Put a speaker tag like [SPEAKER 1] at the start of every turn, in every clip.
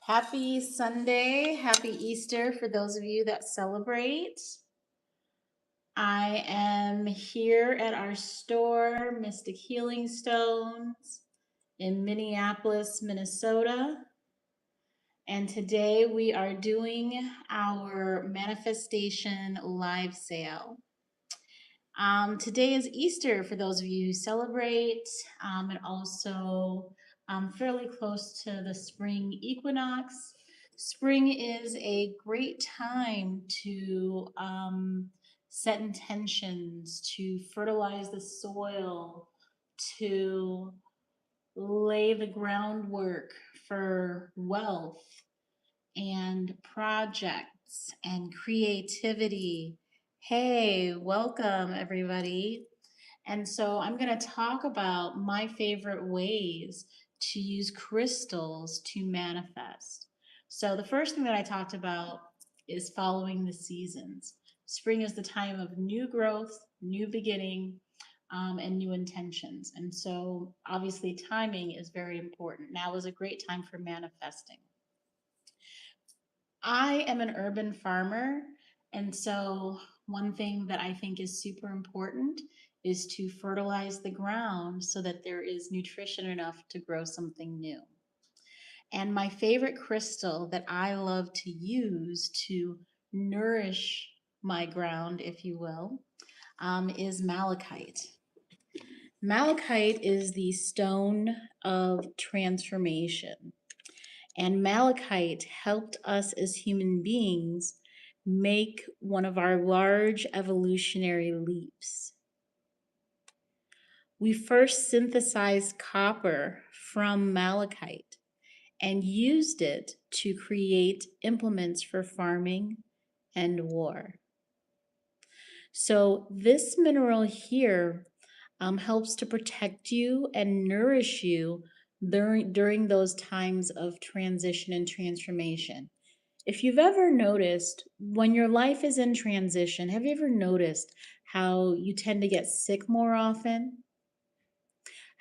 [SPEAKER 1] Happy Sunday, happy Easter for those of you that celebrate. I am here at our store, Mystic Healing Stones in Minneapolis, Minnesota. And today we are doing our manifestation live sale. Today is Easter for those of you who celebrate, and also fairly close to the spring equinox. Spring is a great time to set intentions, to fertilize the soil, to lay the groundwork for wealth and projects and creativity. Hey, welcome everybody. And so I'm going to talk about my favorite ways to use crystals to manifest. So the first thing that I talked about is following the seasons. Spring is the time of new growth, new beginning, and new intentions. And so obviously timing is very important. Now is a great time for manifesting. I am an urban farmer, and so one thing that I think is super important is to fertilize the ground so that there is nutrition enough to grow something new. And my favorite crystal that I love to use to nourish my ground, if you will, is malachite. Malachite is the stone of transformation. And malachite helped us as human beings make one of our large evolutionary leaps. We first synthesized copper from malachite and used it to create implements for farming and war. So this mineral here helps to protect you and nourish you during those times of transition and transformation. If you've ever noticed when your life is in transition, have you ever noticed how you tend to get sick more often?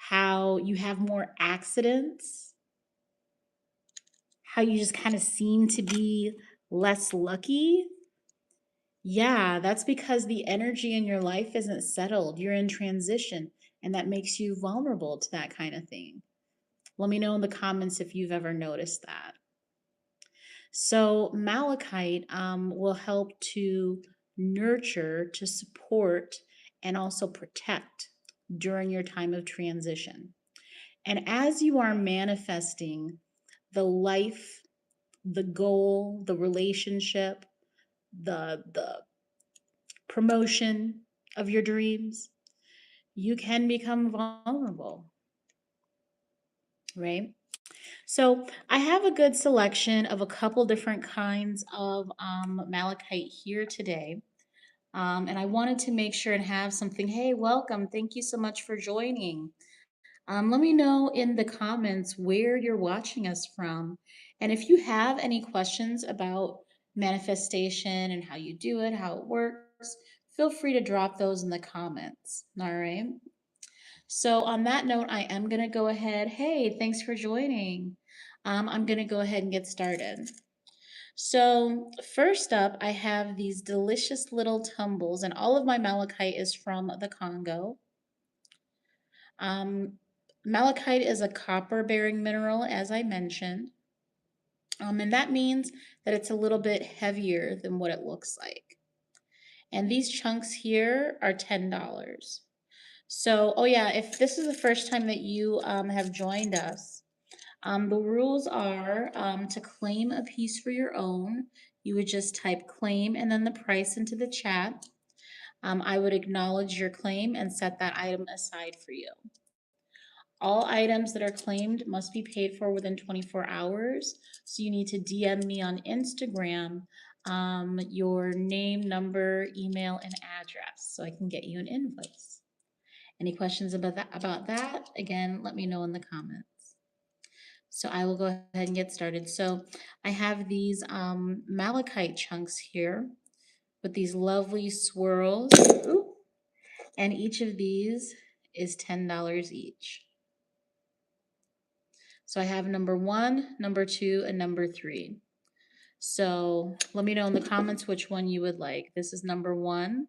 [SPEAKER 1] How you have more accidents? How you just kind of seem to be less lucky? Yeah, that's because the energy in your life isn't settled. You're in transition, and that makes you vulnerable to that kind of thing. Let me know in the comments if you've ever noticed that. So malachite will help to nurture, to support, and also protect during your time of transition. And as you are manifesting the life, the goal, the relationship, the promotion of your dreams, you can become vulnerable, right? So I have a good selection of a couple different kinds of malachite here today. And I wanted to make sure and have something. Hey, welcome. Thank you so much for joining. Let me know in the comments where you're watching us from. And if you have any questions about manifestation and how you do it, how it works, feel free to drop those in the comments. All right. So on that note, I am going to go ahead. Hey, thanks for joining. I'm going to go ahead and get started. So first up, I have these delicious little tumbles, and all of my malachite is from the Congo. Malachite is a copper-bearing mineral, as I mentioned, and that means that it's a little bit heavier than what it looks like. And these chunks here are $10. So, oh yeah, if this is the first time that you have joined us, the rules are to claim a piece for your own. You would just type claim and then the price into the chat. I would acknowledge your claim and set that item aside for you. All items that are claimed must be paid for within 24 hours. So you need to DM me on Instagram your name, number, email, and address so I can get you an invoice. Any questions about that? Again, let me know in the comments. So I will go ahead and get started. So I have these malachite chunks here with these lovely swirls. Ooh, and each of these is $10 each. So I have number 1, number 2, and number 3. So let me know in the comments which one you would like. This is number 1.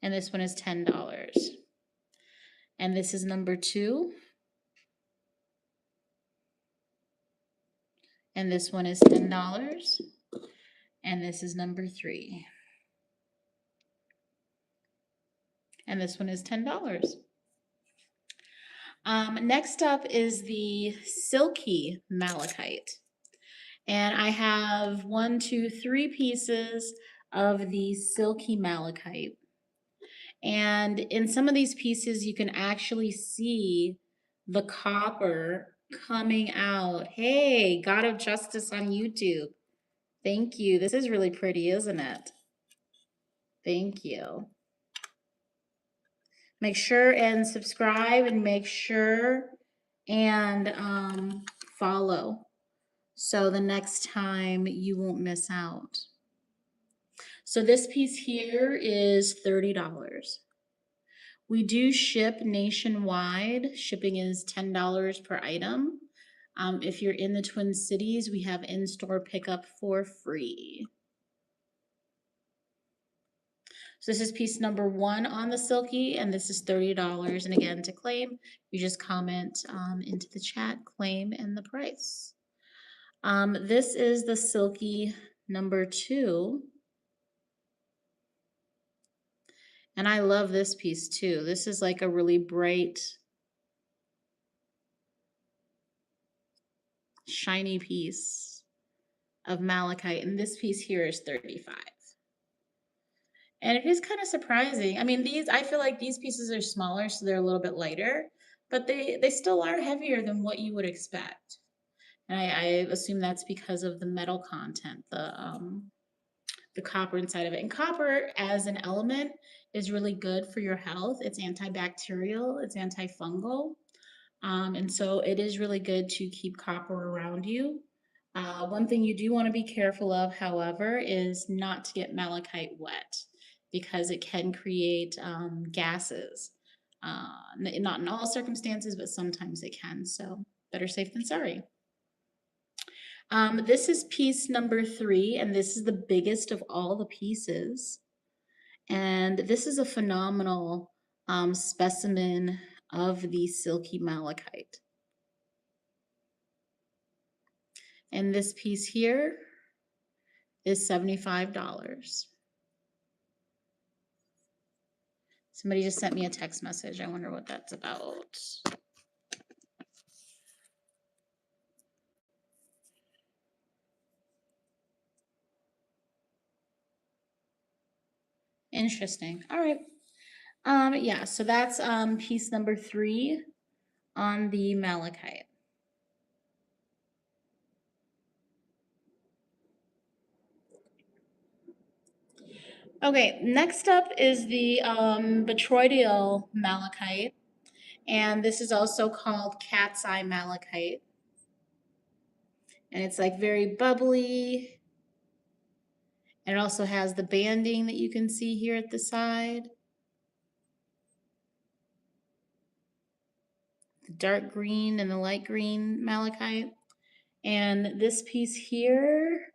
[SPEAKER 1] And this one is $10. And this is number 2. And this one is $10. And this is number 3. And this one is $10. Next up is the Silky Malachite. And I have 1, 2, 3 pieces of the Silky Malachite. And in some of these pieces, you can actually see the copper coming out. Hey, God of Justice on YouTube. Thank you. This is really pretty, isn't it? Thank you. Make sure and subscribe and make sure and follow. So the next time you won't miss out. So this piece here is $30. We do ship nationwide. Shipping is $10 per item. If you're in the Twin Cities, we have in-store pickup for free. So this is piece number 1 on the Silky, and this is $30. And again, to claim, you just comment into the chat, claim, and the price. This is the Silky number 2. And I love this piece too. This is like a really bright, shiny piece of malachite. And this piece here is $35. And it is kind of surprising. I mean, I feel like these pieces are smaller, so they're a little bit lighter, but they still are heavier than what you would expect. And I assume that's because of the metal content, the copper inside of it. And copper as an element is really good for your health. It's antibacterial, it's antifungal. And so it is really good to keep copper around you. One thing you do want to be careful of, however, is not to get malachite wet, because it can create gases. Not in all circumstances, but sometimes it can. So better safe than sorry. This is piece number 3, and this is the biggest of all the pieces. And this is a phenomenal specimen of the Silky Malachite. And this piece here is $75. Somebody just sent me a text message. I wonder what that's about. Interesting. All right. Yeah, so that's piece number 3 on the malachite. Okay, next up is the botryoidal malachite, and this is also called cat's eye malachite. And it's like very bubbly. And it also has the banding that you can see here at the side. The dark green and the light green malachite. And this piece here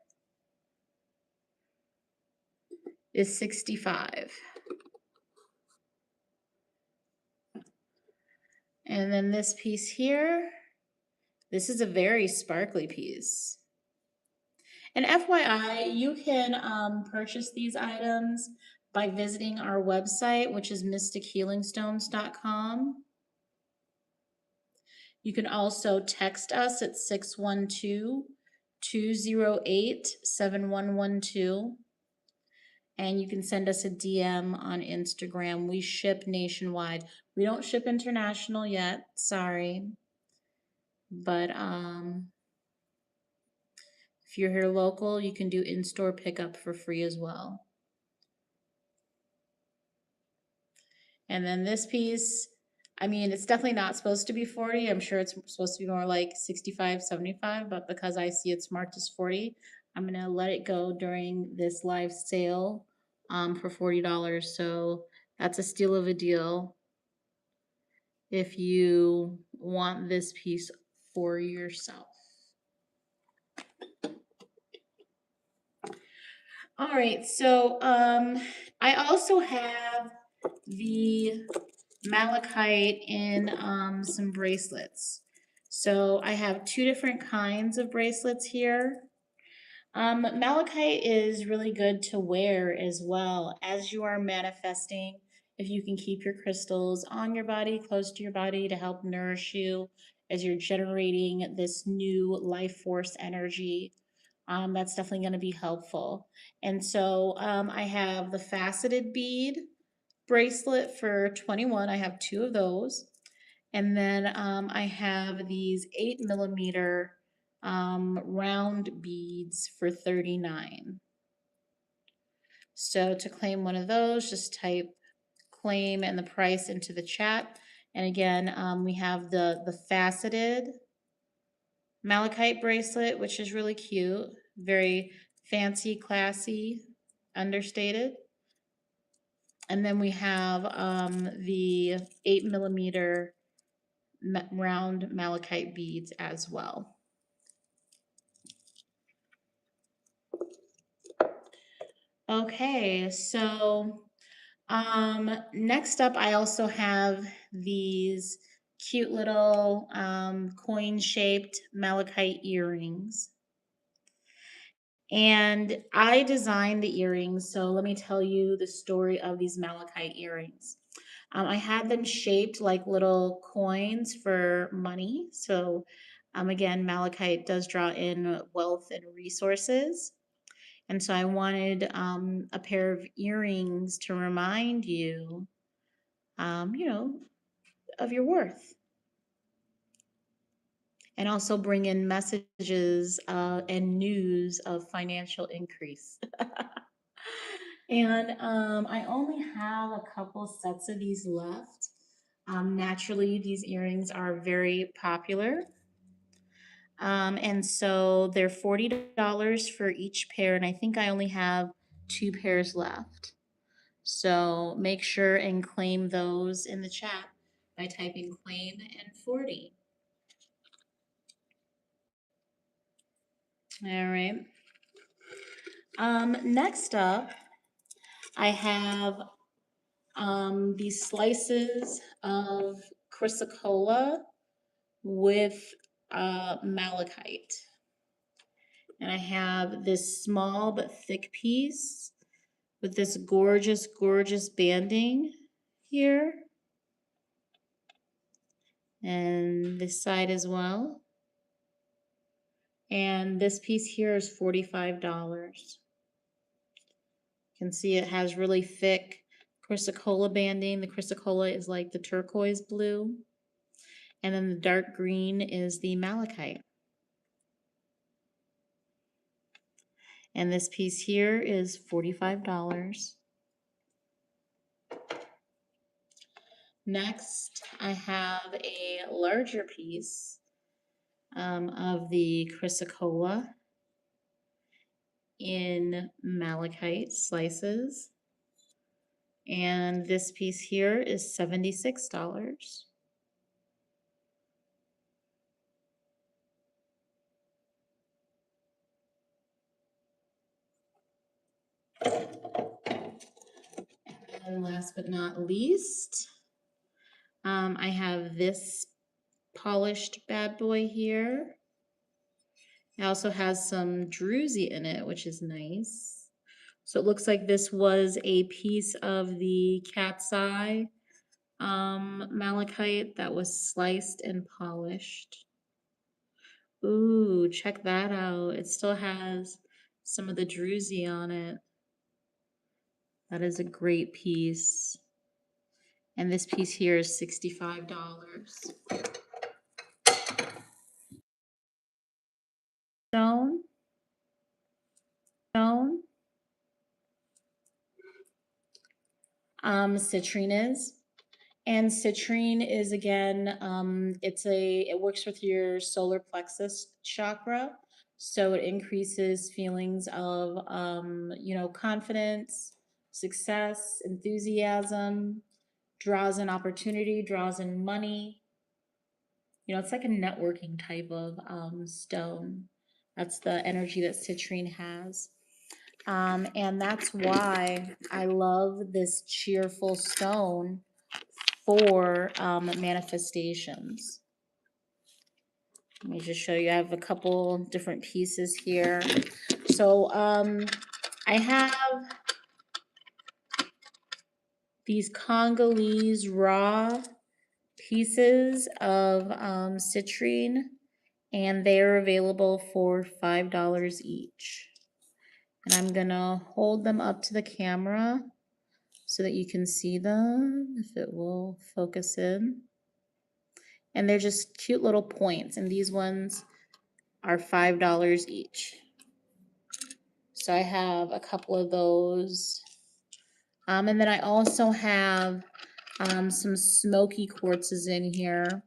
[SPEAKER 1] is $65. And then this piece here, this is a very sparkly piece. And FYI, you can purchase these items by visiting our website, which is mystichealingstones.com. You can also text us at 612-208-7112. And you can send us a DM on Instagram. We ship nationwide. We don't ship international yet, sorry. But if you're here local, you can do in-store pickup for free as well. And then this piece, I mean, it's definitely not supposed to be 40. I'm sure it's supposed to be more like 65, 75, but because I see it's marked as 40, I'm gonna let it go during this live sale for $40. So That's a steal of a deal if you want this piece for yourself. All right, so I also have the malachite in some bracelets. So I have two different kinds of bracelets here. Malachite is really good to wear as well as you are manifesting. If you can keep your crystals on your body, close to your body to help nourish you as you're generating this new life force energy, that's definitely going to be helpful. And so I have the faceted bead bracelet for 21. I have two of those. And then I have these 8mm round beads for 39. So to claim one of those, just type claim and the price into the chat. And again, we have the faceted malachite bracelet, which is really cute, very fancy, classy, understated. And then we have the 8mm round malachite beads as well. Okay, so next up, I also have these cute little coin-shaped malachite earrings. And I designed the earrings, so let me tell you the story of these malachite earrings. I had them shaped like little coins for money. So again, malachite does draw in wealth and resources. And so I wanted a pair of earrings to remind you, you know, of your worth. And also bring in messages and news of financial increase. And I only have a couple sets of these left. Naturally, these earrings are very popular. And so they're $40 for each pair, and I think I only have 2 pairs left. So make sure and claim those in the chat by typing claim and 40. All right. Next up, I have these slices of chrysocolla with malachite. And I have this small but thick piece with this gorgeous, gorgeous banding here. And this side as well. And this piece here is $45. You can see it has really thick chrysocolla banding. The chrysocolla is like the turquoise blue. And then the dark green is the malachite. And this piece here is $45. Next, I have a larger piece of the chrysocolla in malachite slices. And this piece here is $76. And last but not least, I have this polished bad boy here. It also has some druzy in it, which is nice. So it looks like this was a piece of the cat's eye malachite that was sliced and polished. Ooh, check that out. It still has some of the druzy on it. That is a great piece. And this piece here is $65. Stone. Citrines. And citrine is again, it works with your solar plexus chakra. So it increases feelings of, confidence, success, enthusiasm, draws in opportunity, draws in money. You know, it's like a networking type of stone. That's the energy that citrine has. And that's why I love this cheerful stone for manifestations. Let me just show you. I have a couple different pieces here. So I have these Congolese raw pieces of citrine, and they're available for $5 each. And I'm gonna hold them up to the camera so that you can see them, if it will focus in. And they're just cute little points, and these ones are $5 each. So I have a couple of those. And then I also have some smoky quartzes in here.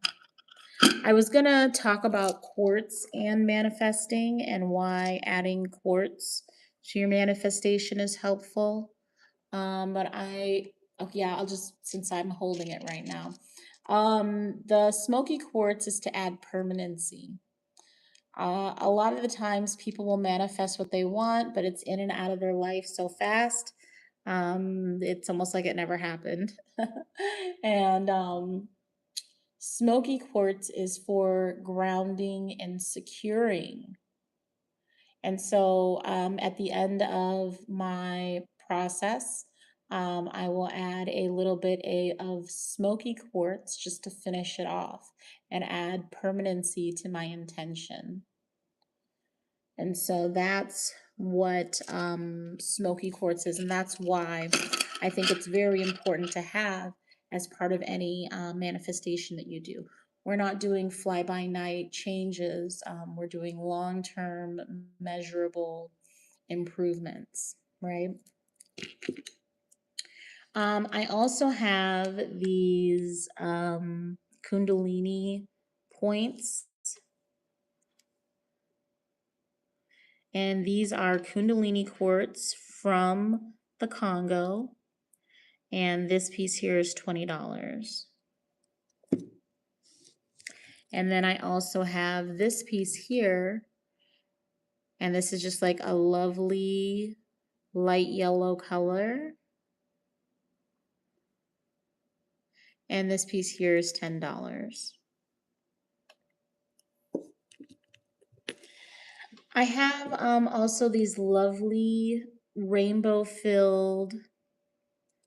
[SPEAKER 1] I was gonna talk about quartz and manifesting and why adding quartz to your manifestation is helpful. But I'll just, since I'm holding it right now. The smoky quartz is to add permanency. A lot of the times people will manifest what they want, but it's in and out of their life so fast. It's almost like it never happened. And smoky quartz is for grounding and securing. And so at the end of my process, I will add a little bit of smoky quartz just to finish it off and add permanency to my intention. And so that's what smoky quartz is, and that's why I think it's very important to have as part of any manifestation that you do. We're not doing fly-by-night changes. We're doing long-term, measurable improvements, right? I also have these Kundalini points. And these are Kundalini quartz from the Congo. And this piece here is $20. And then I also have this piece here. And this is just like a lovely light yellow color. And this piece here is $10. I have also these lovely rainbow-filled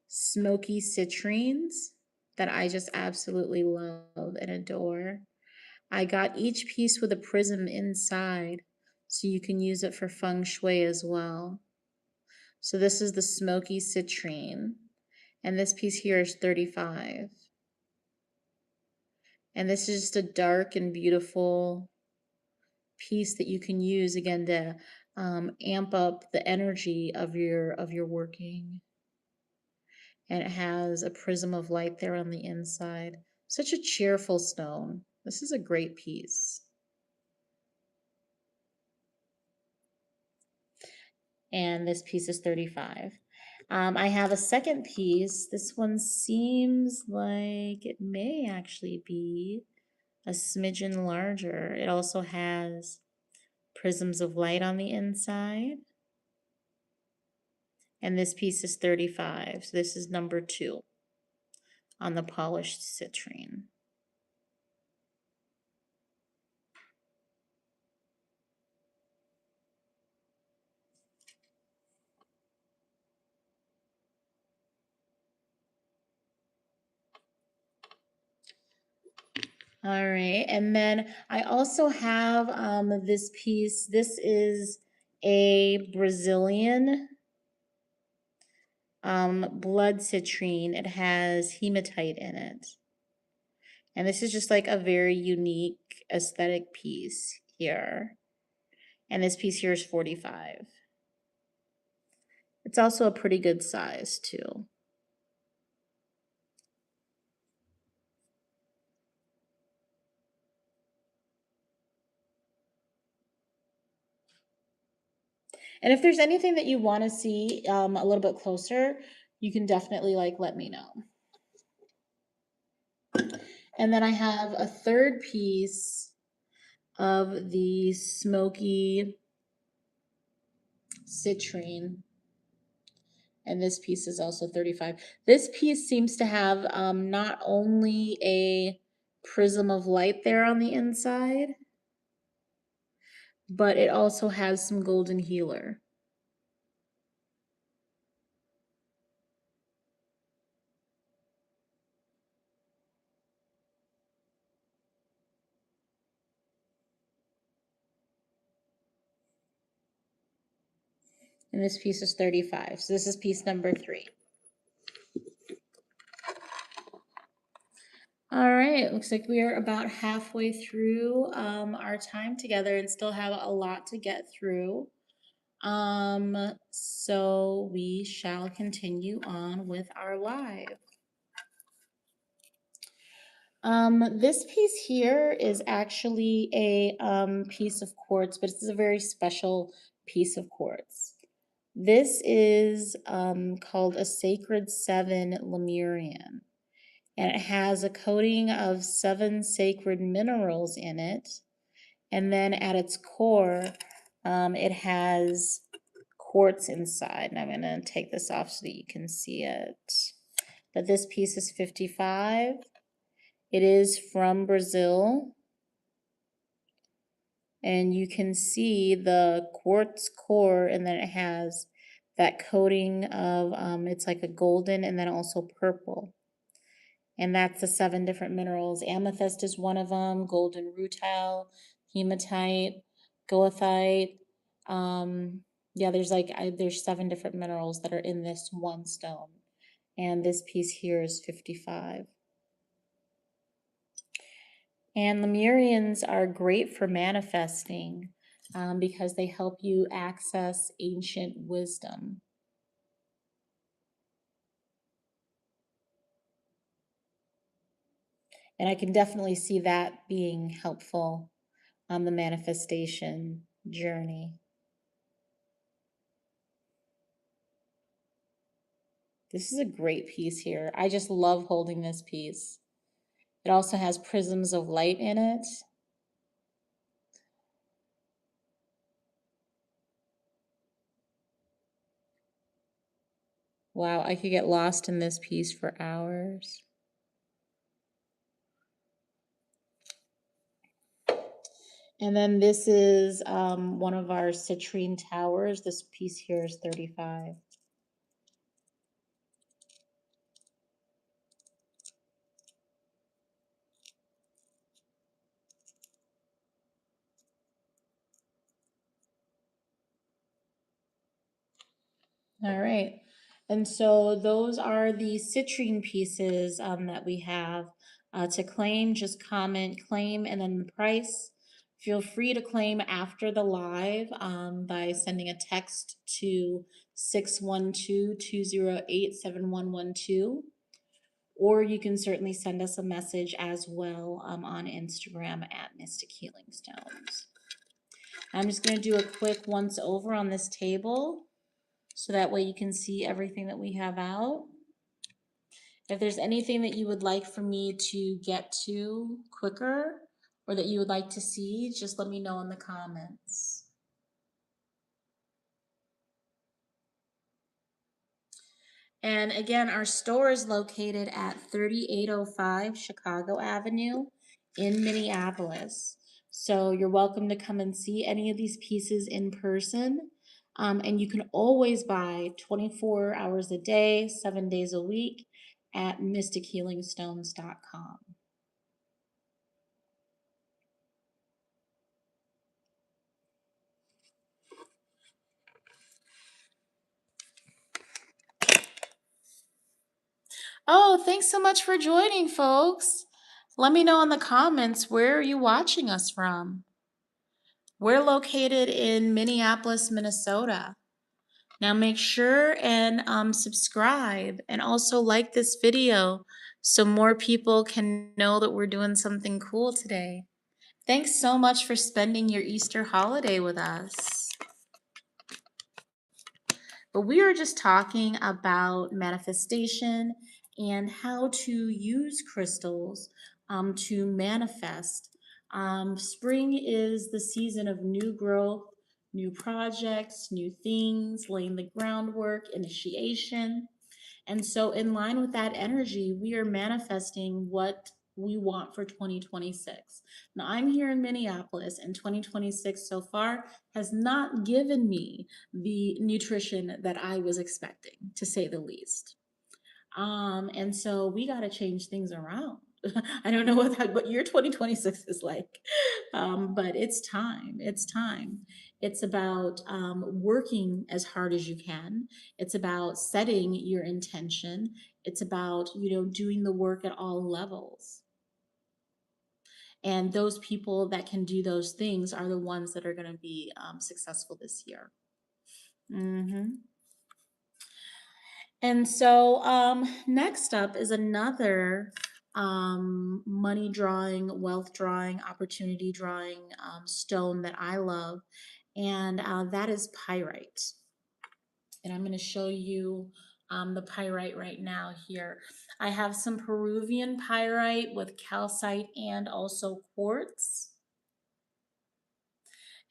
[SPEAKER 1] smoky citrines that I just absolutely love and adore. I got each piece with a prism inside, so you can use it for feng shui as well. So this is the smoky citrine, and this piece here is $35. And this is just a dark and beautiful piece that you can use again to amp up the energy of your working. And it has a prism of light there on the inside. Such a cheerful stone. This is a great piece. And this piece is $35. I have a second piece. This one seems like it may actually be a smidgen larger. It also has prisms of light on the inside. And this piece is $35. So this is number 2 on the polished citrine. All right, and then I also have this piece. This is a Brazilian blood citrine. It has hematite in it. And this is just like a very unique aesthetic piece here. And this piece here is $45. It's also a pretty good size too. And if there's anything that you want to see a little bit closer, you can definitely like let me know. And then I have a third piece of the smoky citrine. And this piece is also 35. This piece seems to have not only a prism of light there on the inside, but it also has some golden healer. And this piece is 35. So this is piece number 3. All right, looks like we are about halfway through our time together and still have a lot to get through. So we shall continue on with our live. This piece here is actually a piece of quartz, but it's a very special piece of quartz. This is called a Sacred 7 Lemurian, and it has a coating of 7 sacred minerals in it. And then at its core, it has quartz inside. And I'm going to take this off so that you can see it. But this piece is 55. It is from Brazil. And you can see the quartz core, and then it has that coating of, it's like a golden and then also purple. And that's the 7 different minerals. Amethyst is one of them, golden rutile, hematite, goethite. Yeah, there's 7 different minerals that are in this one stone. And this piece here is 55. And Lemurians are great for manifesting because they help you access ancient wisdom. And I can definitely see that being helpful on the manifestation journey. This is a great piece here. I just love holding this piece. It also has prisms of light in it. Wow, I could get lost in this piece for hours. And then this is one of our citrine towers. This piece here is 35. All right. And so those are the citrine pieces that we have to claim. Just comment, claim, and then the price. Feel free to claim after the live by sending a text to 612-208-7112. Or you can certainly send us a message as well on Instagram at Mystic Healing Stones. I'm just going to do a quick once over on this table, so that way you can see everything that we have out. If there's anything that you would like for me to get to quicker or that you would like to see, just let me know in the comments. And again, our store is located at 3805 Chicago Avenue in Minneapolis. So you're welcome to come and see any of these pieces in person. And you can always buy 24 hours a day, 7 days a week at mystichealingstones.com. Oh, thanks so much for joining, folks. Let me know in the comments, where are you watching us from? We're located in Minneapolis, Minnesota. Now make sure and subscribe and also like this video so more people can know that we're doing something cool today. Thanks so much for spending your Easter holiday with us. but we are just talking about manifestation and how to use crystals to manifest. Spring is the season of new growth, new projects, new things, laying the groundwork, initiation. And so, in line with that energy, we are manifesting what we want for 2026. Now, I'm here in Minneapolis, and 2026 so far has not given me the nutrition that I was expecting, to say the least. And so we got to change things around. I don't know what your 2026 is like, but it's time. It's time. It's about working as hard as you can. It's about setting your intention. It's about, doing the work at all levels. And those people that can do those things are the ones that are going to be successful this year. And so next up is another money drawing, wealth drawing, opportunity drawing stone that I love, and that is pyrite. And I'm going to show you the pyrite right now here. I have some Peruvian pyrite with calcite and also quartz.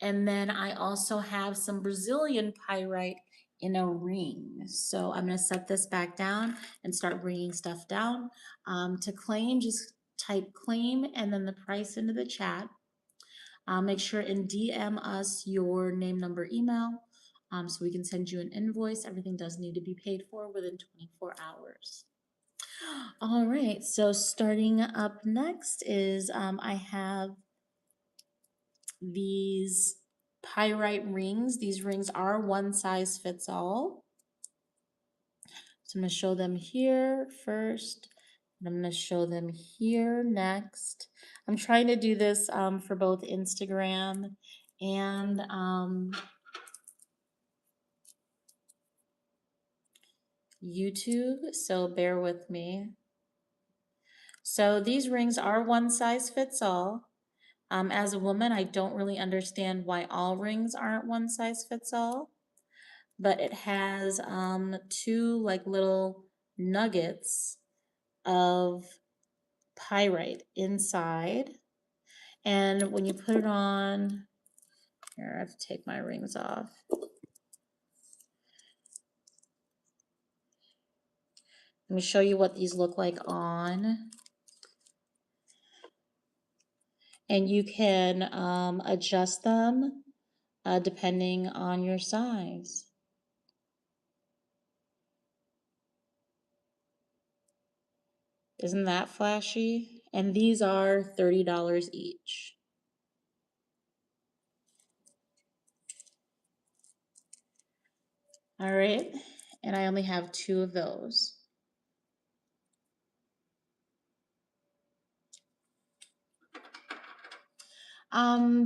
[SPEAKER 1] And then I also have some Brazilian pyrite in a ring. So I'm going to set this back down and start bringing stuff down. To claim, just type claim and then the price into the chat. Make sure and DM us your name, number, email, so we can send you an invoice. Everything does need to be paid for within 24 hours. All right, so starting up next is I have these pyrite rings. These rings are one size fits all. So I'm going to show them here first, and I'm going to show them here next. I'm trying to do this for both Instagram and YouTube, so bear with me. So these rings are one size fits all. As a woman, I don't really understand why all rings aren't one size fits all, but it has two like little nuggets of pyrite inside. And when you put it on, here, I have to take my rings off. Let me show you what these look like on. And you can adjust them depending on your size. Isn't that flashy? And these are $30 each. All right, and I only have 2 of those.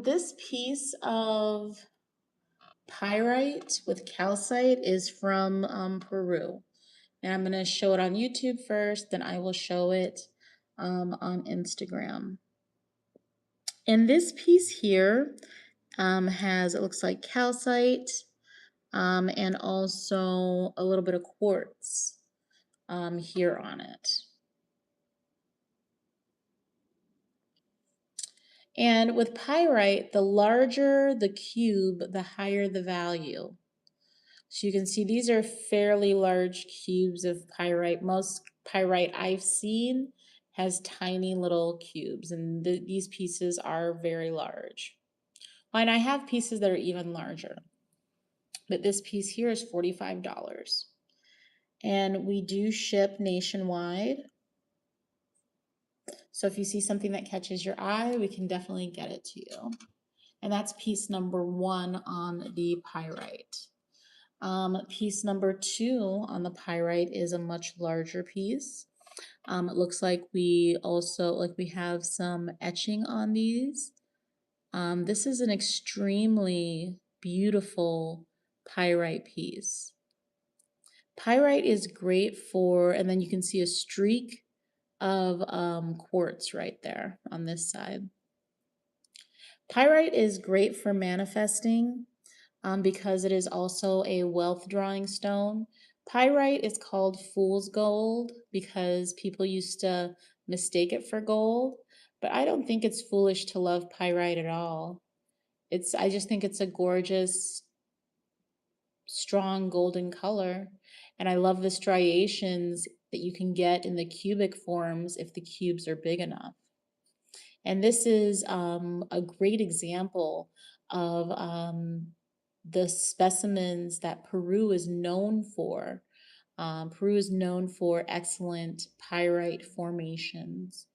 [SPEAKER 1] This piece of pyrite with calcite is from Peru. And I'm going to show it on YouTube first, then I will show it on Instagram. And this piece here has, it looks like calcite and also a little bit of quartz here on it. And with pyrite, the larger the cube, the higher the value. So you can see these are fairly large cubes of pyrite. Most pyrite I've seen has tiny little cubes, and these pieces are very large. And I have pieces that are even larger, but this piece here is $45. And we do ship nationwide. So if you see something that catches your eye, we can definitely get it to you. And that's piece number 1 on the pyrite. Piece number 2 on the pyrite is a much larger piece. It looks like we have some etching on these. This is an extremely beautiful pyrite piece. Pyrite is great for, and then you can see a streak of quartz right there on this side. Pyrite is great for manifesting. because it is also a wealth drawing stone. Pyrite is called fool's gold because people used to mistake it for gold, but I don't think it's foolish to love pyrite at all. I just think it's a gorgeous, strong golden color. And I love the striations that you can get in the cubic forms if the cubes are big enough. And this is a great example of the specimens that Peru is known for. Peru is known for excellent pyrite formations.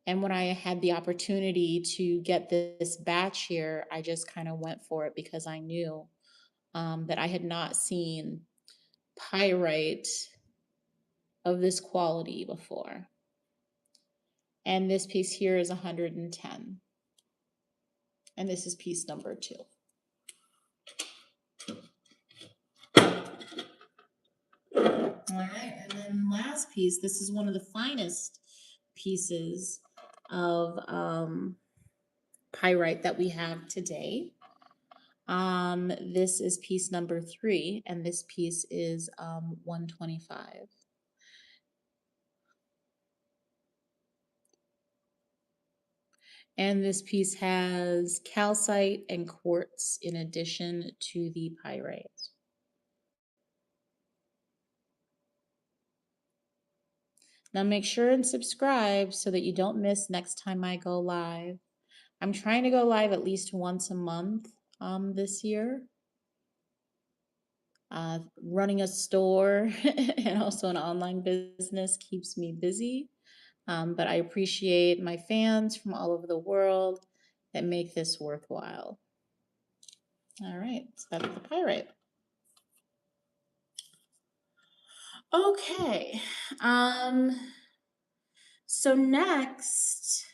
[SPEAKER 1] And when I had the opportunity to get this batch here, I just kind of went for it because I knew that I had not seen pyrite of this quality before. And this piece here is 110. And this is piece number 2. All right, and then last piece, this is one of the finest pieces of pyrite that we have today. This is piece number 3, and this piece is 125. And this piece has calcite and quartz in addition to the pyrite. Now make sure and subscribe so that you don't miss next time I go live. I'm trying to go live at least once a month this year. Running a store and also an online business keeps me busy. But I appreciate my fans from all over the world that make this worthwhile. All right, so that's the pyrite. Okay, so next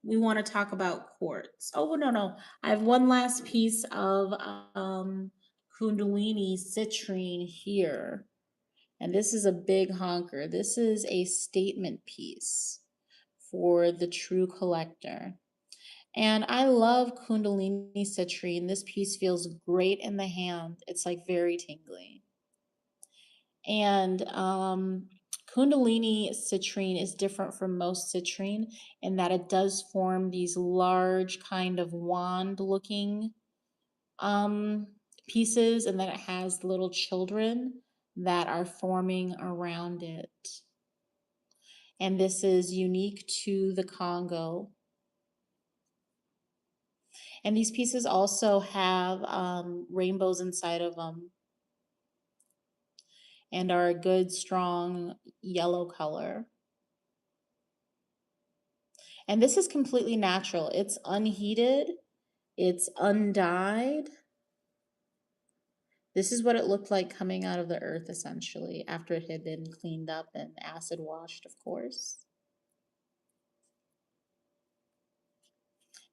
[SPEAKER 1] we want to talk about quartz. Oh, no, I have one last piece of Kundalini citrine here. And this is a big honker. This is a statement piece for the true collector. And I love Kundalini citrine. This piece feels great in the hand. It's like very tingly. And Kundalini citrine is different from most citrine in that it does form these large kind of wand looking pieces, and then it has little children that are forming around it. And this is unique to the Congo. And these pieces also have rainbows inside of them and are a good, strong yellow color. And this is completely natural. It's unheated. It's undyed. This is what it looked like coming out of the earth, essentially, after it had been cleaned up and acid washed, of course.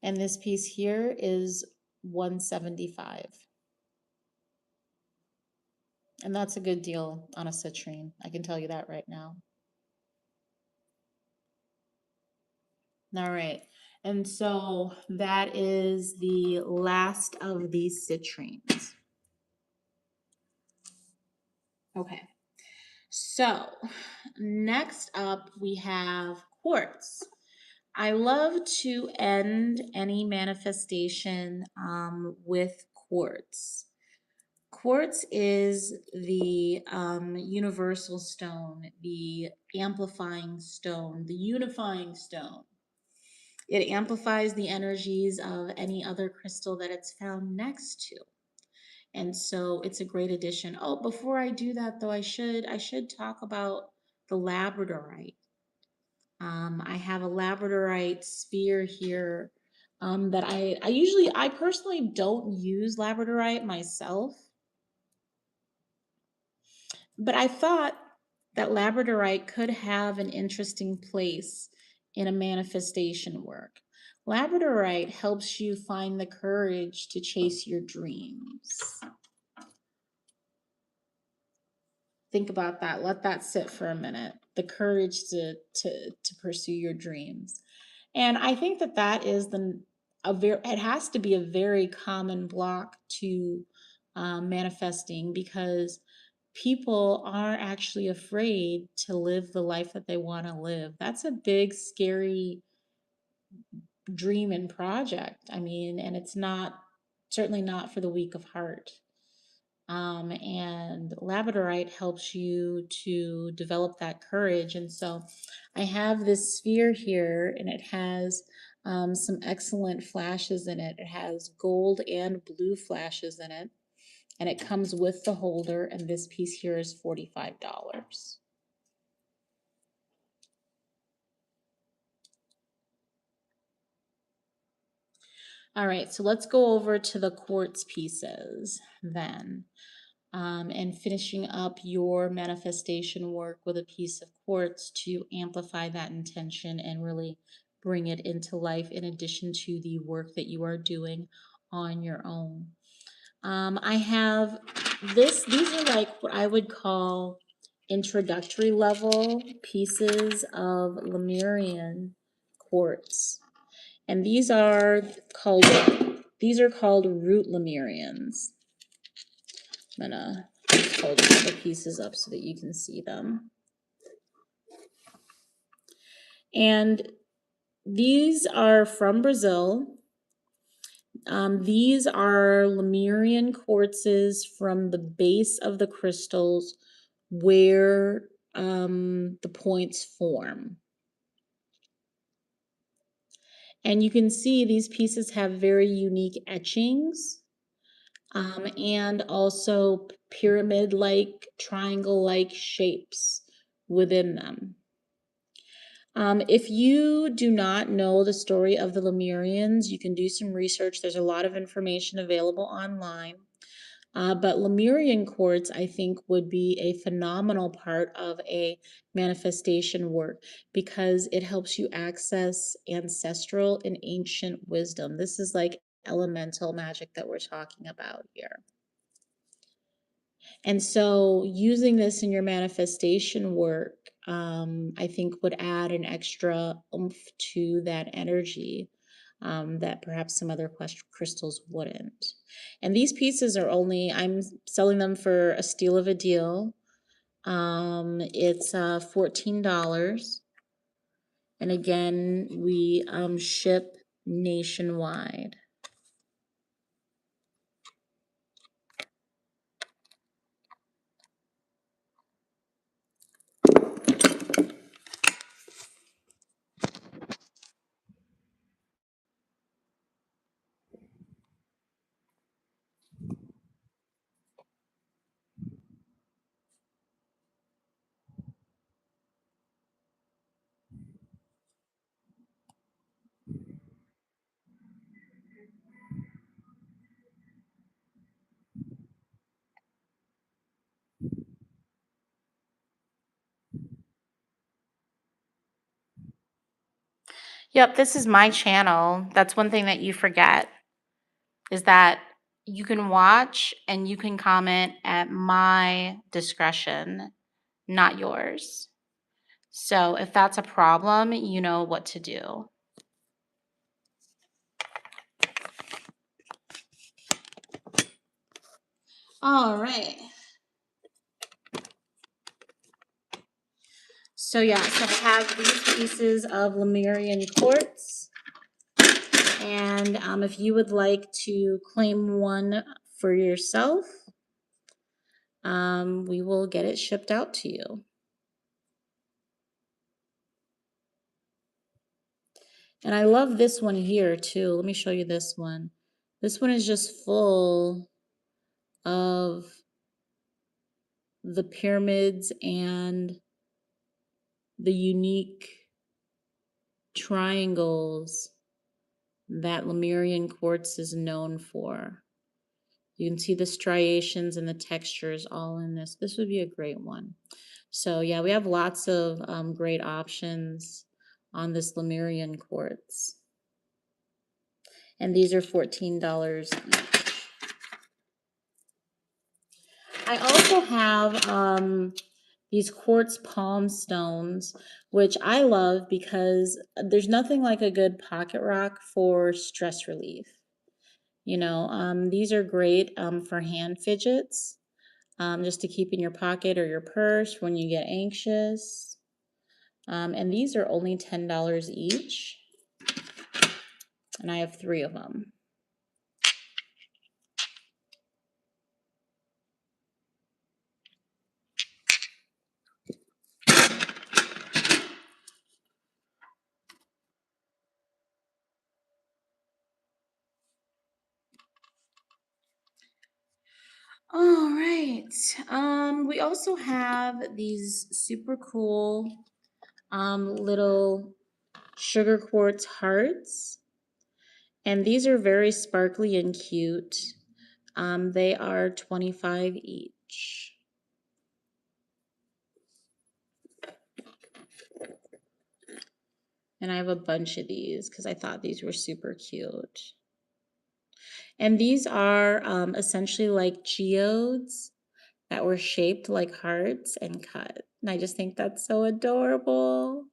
[SPEAKER 1] And this piece here is 175. And that's a good deal on a citrine. I can tell you that right now. All right. And so that is the last of these citrines. Okay. So next up we have quartz. I love to end any manifestation with quartz. Quartz is the universal stone, the amplifying stone, the unifying stone. It amplifies the energies of any other crystal that it's found next to. And so it's a great addition. Oh, before I do that though, I should talk about the labradorite. I have a labradorite sphere here that I personally don't use labradorite myself, but I thought that labradorite could have an interesting place in a manifestation work. Labradorite helps you find the courage to chase your dreams. Think about that. Let that sit for a minute. The courage to pursue your dreams. And I think that that is it has to be a very common block to manifesting, because people are actually afraid to live the life that they want to live. That's a big, scary dream and project. I mean, and it's not, certainly not for the weak of heart. And labradorite helps you to develop that courage. And so I have this sphere here, and it has some excellent flashes in it. It has gold and blue flashes in it, and it comes with the holder, and this piece here is $45. All right, so let's go over to the quartz pieces then. And finishing up your manifestation work with a piece of quartz to amplify that intention and really bring it into life, in addition to the work that you are doing on your own. I have these are like what I would call introductory level pieces of Lemurian quartz. And these are called root Lemurians. I'm gonna hold the pieces up so that you can see them. And these are from Brazil. These are Lemurian quartzes from the base of the crystals where the points form. And you can see these pieces have very unique etchings. And also pyramid-like, triangle-like shapes within them. If you do not know the story of the Lemurians, you can do some research. There's a lot of information available online. But Lemurian quartz, I think, would be a phenomenal part of a manifestation work, because it helps you access ancestral and ancient wisdom. This is like elemental magic that we're talking about here. And so using this in your manifestation work, I think would add an extra oomph to that energy that perhaps some other crystals wouldn't. And these pieces are I'm selling them for a steal of a deal. It's $14. And again, we ship nationwide. Yep, this is my channel. That's one thing that you forget, is that you can watch and you can comment at my discretion, not yours. So if that's a problem, you know what to do. All right. So yeah, so I have these pieces of Lemurian quartz. And if you would like to claim one for yourself, we will get it shipped out to you. And I love this one here too. Let me show you this one. This one is just full of the pyramids and the unique triangles that Lemurian quartz is known for. You can see the striations and the textures all in this. This would be a great one. So yeah, we have lots of great options on this Lemurian quartz. And these are $14 each. I also have these quartz palm stones, which I love because there's nothing like a good pocket rock for stress relief. You know, these are great for hand fidgets, just to keep in your pocket or your purse when you get anxious. And these are only $10 each. And I have 3 of them. All right. We also have these super cool little sugar quartz hearts. And these are very sparkly and cute. They are $25 each. And I have a bunch of these because I thought these were super cute. And these are essentially like geodes that were shaped like hearts and cut. And I just think that's so adorable.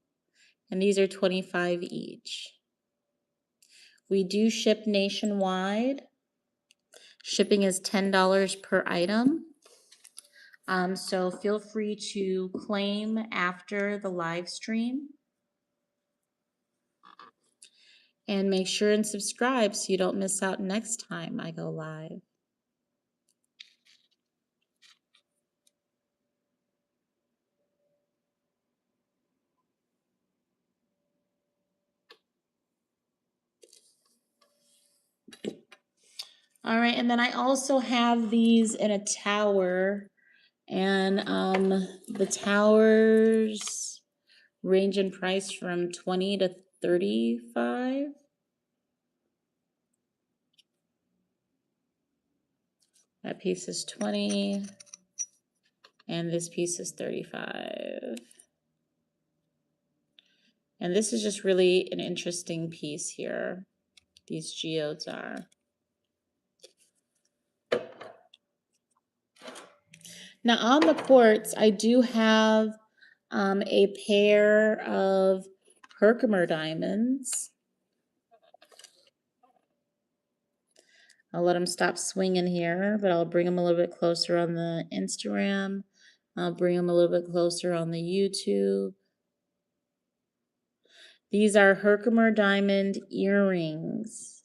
[SPEAKER 1] And these are $25 each. We do ship nationwide. Shipping is $10 per item. So feel free to claim after the live stream. And make sure and subscribe so you don't miss out next time I go live. All right, and then I also have these in a tower, and the towers range in price from $20 to $35. That piece is $20, and this piece is $35. And this is just really an interesting piece here. These geodes are. Now on the quartz, I do have a pair of Herkimer diamonds. I'll let them stop swinging here, but I'll bring them a little bit closer on the Instagram. I'll bring them a little bit closer on the YouTube. These are Herkimer diamond earrings.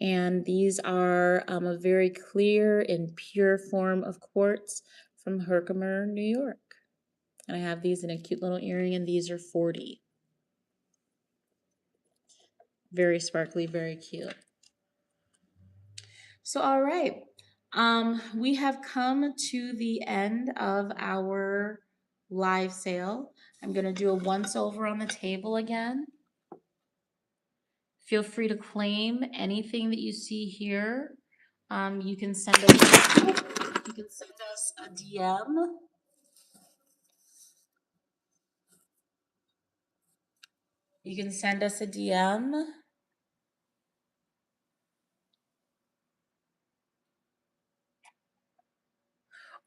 [SPEAKER 1] And these are a very clear and pure form of quartz from Herkimer, New York. And I have these in a cute little earring, and these are $40. Very sparkly, very cute. So, all right. We have come to the end of our live sale. I'm going to do a once over on the table again. Feel free to claim anything that you see here. You can send us a DM. You can send us a DM.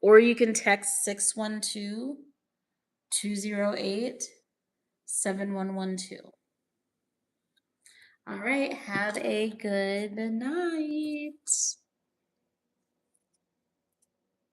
[SPEAKER 1] Or you can text 612-208-7112. All right, have a good night.